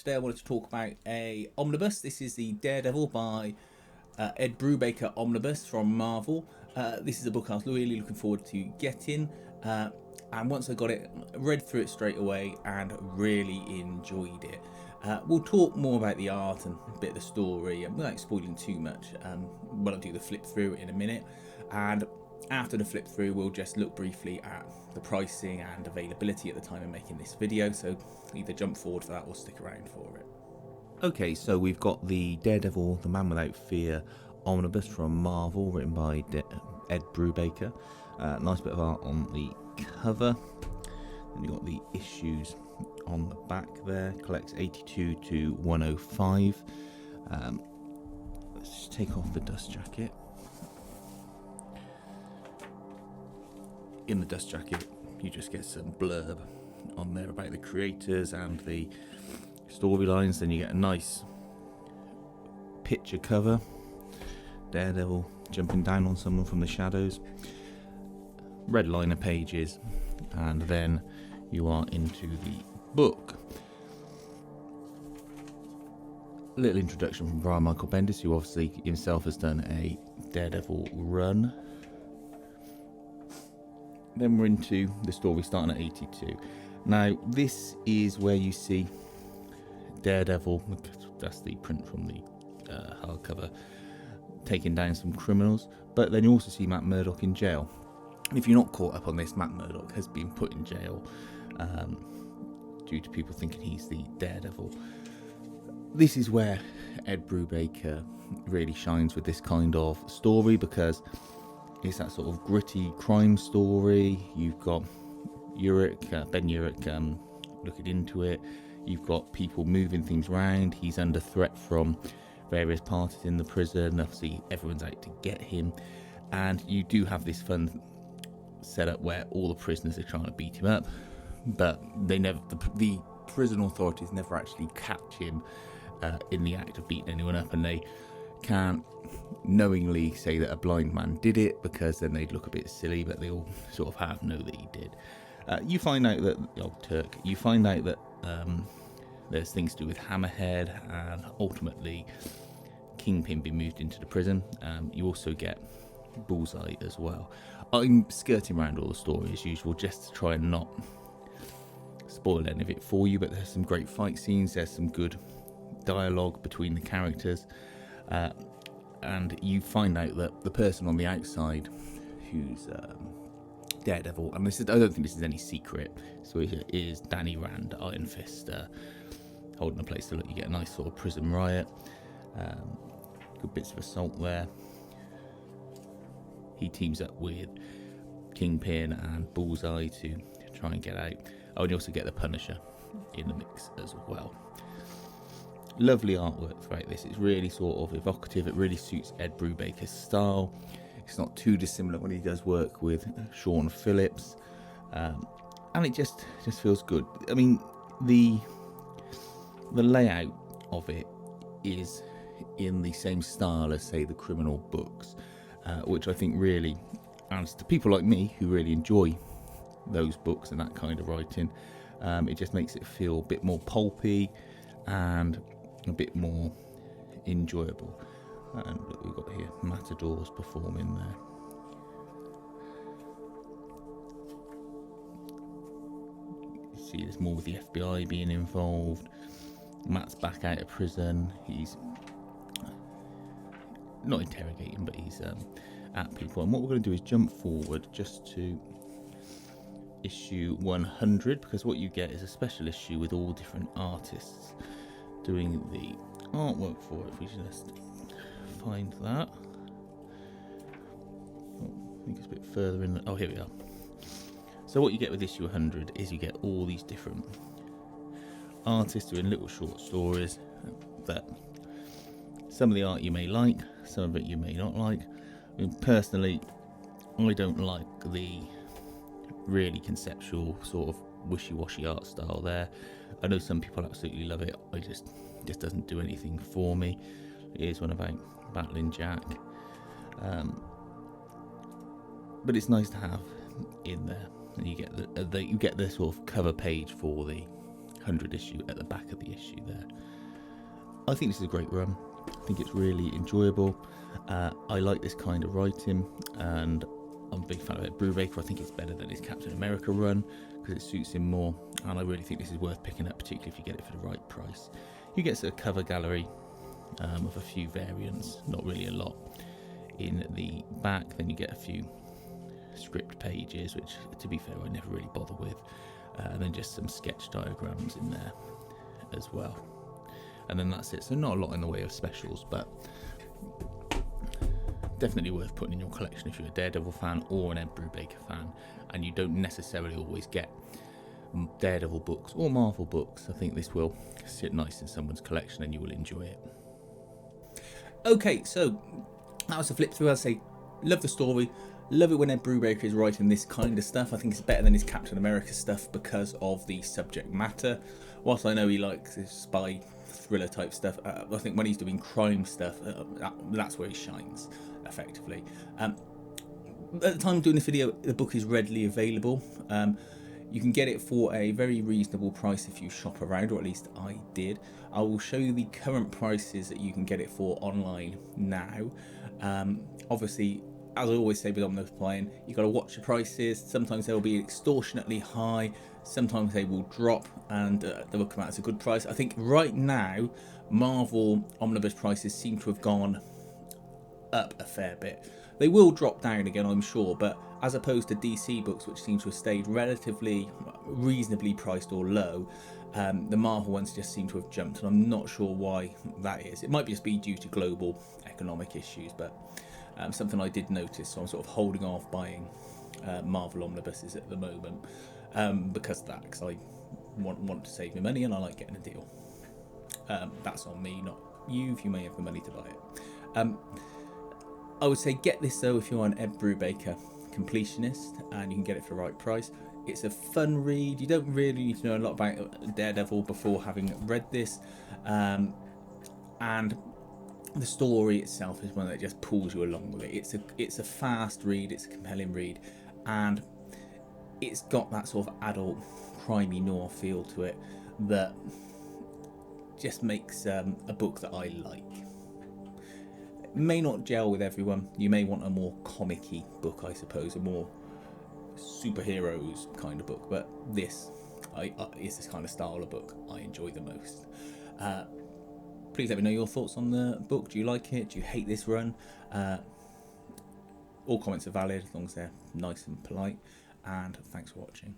Today I wanted to talk about a omnibus. This is the Daredevil by Ed Brubaker omnibus from Marvel. This is a book I was really looking forward to getting, and once I got it, read through it straight away and really enjoyed it. We'll talk more about the art and a bit of the story, and without spoiling too much, when I do the flip through in a minute. And after the flip through, we'll just look briefly at the pricing and availability at the time of making this video, so either jump forward for that or stick around for it. Okay, so we've got the Daredevil, The Man Without Fear omnibus from Marvel, written by Ed Brubaker. Nice bit of art on the cover. Then you've got the issues on the back there. Collects 82 to 105. Let's just take off the dust jacket. In the dust jacket, you just get some blurb on there about the creators and the storylines. Then you get a nice picture cover, Daredevil jumping down on someone from the shadows, red liner pages, and then you are into the book. A little introduction from Brian Michael Bendis, who obviously himself has done a Daredevil run. Then we're into the story starting at 82. Now, this is where you see Daredevil, that's the print from the hardcover, taking down some criminals, but then you also see Matt Murdock in jail. And if you're not caught up on this, Matt Murdock has been put in jail due to people thinking he's the Daredevil. This is where Ed Brubaker really shines with this kind of story, because it's that sort of gritty crime story. You've got Ben Urich looking into it. You've got people moving things around. He's under threat from various parties in the prison. Obviously, everyone's out to get him. And you do have this fun setup where all the prisoners are trying to beat him up, but the prison authorities never actually catch him in the act of beating anyone up, and they can't knowingly say that a blind man did it, because then they'd look a bit silly, but they all sort of half know that he did. You find out that there's things to do with Hammerhead, and ultimately Kingpin being moved into the prison. You also get Bullseye as well. I'm skirting around all the story as usual, just to try and not spoil any of it for you, but there's some great fight scenes, there's some good dialogue between the characters, and you find out that the person on the outside who's Daredevil, and I don't think this is any secret, so it is Danny Rand, Iron Fist, holding a place to look. You get a nice sort of prison riot, good bits of assault there. He teams up with Kingpin and Bullseye to try and get out. Oh, and you also get the Punisher in the mix as well. Lovely artwork throughout this. It's really sort of evocative. It really suits Ed Brubaker's style. It's not too dissimilar when he does work with Sean Phillips, and it just feels good. I mean, the layout of it is in the same style as, say, the criminal books, which I think really adds to people like me who really enjoy those books and that kind of writing. It just makes it feel a bit more pulpy and a bit more enjoyable. And look, we've got here Matadors performing there. You see there's more with the FBI being involved. Matt's back out of prison. He's not interrogating, but he's at people. And what we're going to do is jump forward just to issue 100, because what you get is a special issue with all different artists doing the artwork for it. If we just find that, I think it's a bit further in. Oh, here we are. So what you get with issue 100 is you get all these different artists doing little short stories that some of the art you may like, some of it you may not like. I mean, personally, I don't like the really conceptual sort of wishy-washy art style there. I know some people absolutely love it. I just doesn't do anything for me. Here's one about battling Jack, but it's nice to have in there. And you get the sort of cover page for the 100 issue at the back of the issue there. I think this is a great run. I think it's really enjoyable. I like this kind of writing, and I'm a big fan of Ed Brubaker. I think it's better than his Captain America run because it suits him more, and I really think this is worth picking up, particularly if you get it for the right price. You get a cover gallery of a few variants, not really a lot in the back. Then you get a few script pages, which, to be fair, I never really bother with, and then just some sketch diagrams in there as well. And then that's it. So not a lot in the way of specials, but definitely worth putting in your collection if you're a Daredevil fan or an Ed Brubaker fan, and you don't necessarily always get Daredevil books or Marvel books. I think this will sit nice in someone's collection and you will enjoy it. Okay, so that was a flip through. I'd say, love the story. Love it when Ed Brubaker is writing this kind of stuff. I think it's better than his Captain America stuff because of the subject matter. Whilst I know he likes his spy thriller type stuff, I think when he's doing crime stuff, that's where he shines effectively. At the time of doing this video, the book is readily available. You can get it for a very reasonable price if you shop around, or at least I did. I will show you the current prices that you can get it for online now. Obviously, as I always say with Omnibus buying, you've got to watch the prices. Sometimes they'll be extortionately high, sometimes they will drop, and they will come out as a good price. I think right now, Marvel Omnibus prices seem to have gone up a fair bit. They will drop down again, I'm sure, but as opposed to DC books, which seem to have stayed relatively reasonably priced or low, the Marvel ones just seem to have jumped, and I'm not sure why that is. It might just be due to global economic issues, but something I did notice, so I'm sort of holding off buying Marvel omnibuses at the moment because of that, because I want to save my money and I like getting a deal. That's on me, not you, if you may have the money to buy it. I would say get this though if you're an Ed Brubaker completionist, and you can get it for the right price. It's a fun read. You don't really need to know a lot about Daredevil before having read this, and the story itself is one that just pulls you along with it. It's a fast read, it's a compelling read, and it's got that sort of adult crimey noir feel to it that just makes a book that I like. It may not gel with everyone. You may want a more comic-y book, I suppose, a more superheroes kind of book, but this is this kind of style of book I enjoy the most. Please let me know your thoughts on the book. Do you like it? Do you hate this run? All comments are valid as long as they're nice and polite, and thanks for watching.